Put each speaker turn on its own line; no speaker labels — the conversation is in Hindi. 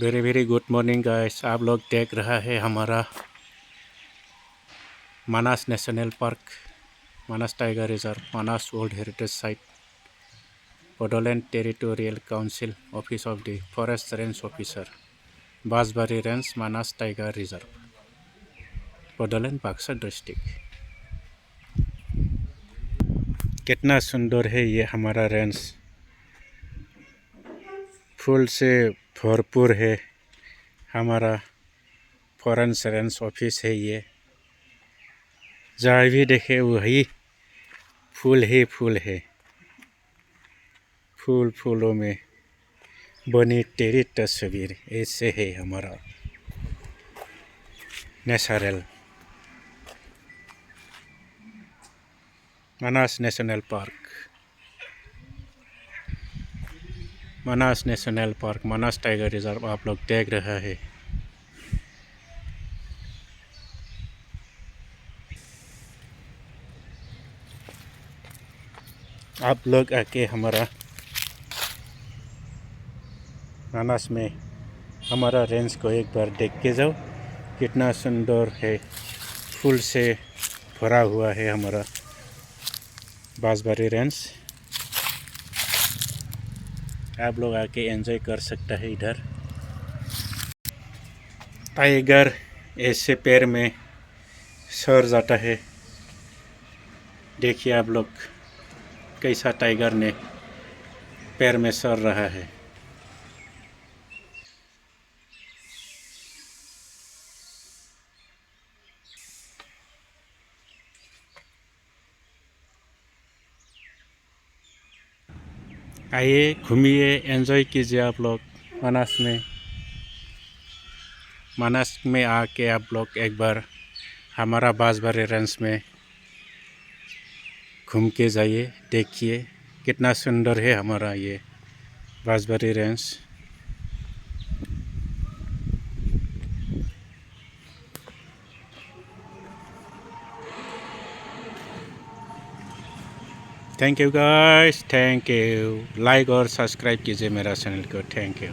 Very very good morning guys. आप लोग देख रहा है हमारा Manas national park, Manas tiger reserve, Manas world heritage site, Bodoland territorial council, office of the forest range officer, Bansbari range, Manas tiger reserve, Bodoland Baksa district. कितना सुंदर है ये हमारा रेंज, फूल से भरपूर है। हमारा फॉरेस्ट रेंज ऑफिस है ये। जहाँ भी देखे वही फूल ही फूल है। फूलों में बनी तेरी तस्वीर, ऐसे है हमारा नेचुरल मानस नेशनल पार्क। मानस national park, Manas tiger reserve आप लोग देख रहा है। आप लोग आके हमारा मानस में हमारा रेंज को एक बार देख के जाओ। कितना सुंदर है, फूल से भरा हुआ है हमारा बांसबारी रेंज। आप लोग आके एंजॉय कर सकता है। इधर टाइगर ऐसे पैर में सर जाता है। देखिए आप लोग कैसा टाइगर ने पैर में सर रहा है। आइए घूमिए, एंजॉय कीजिए आप लोग मानस में। मानस में आके आप लोग एक बार हमारा बांसबारी रेंज में घूम के जाइए, देखिए कितना सुंदर है हमारा ये Bansbari range. Thank you guys, thank you. Like और सब्सक्राइब कीजिए मेरा चैनल को। Thank you.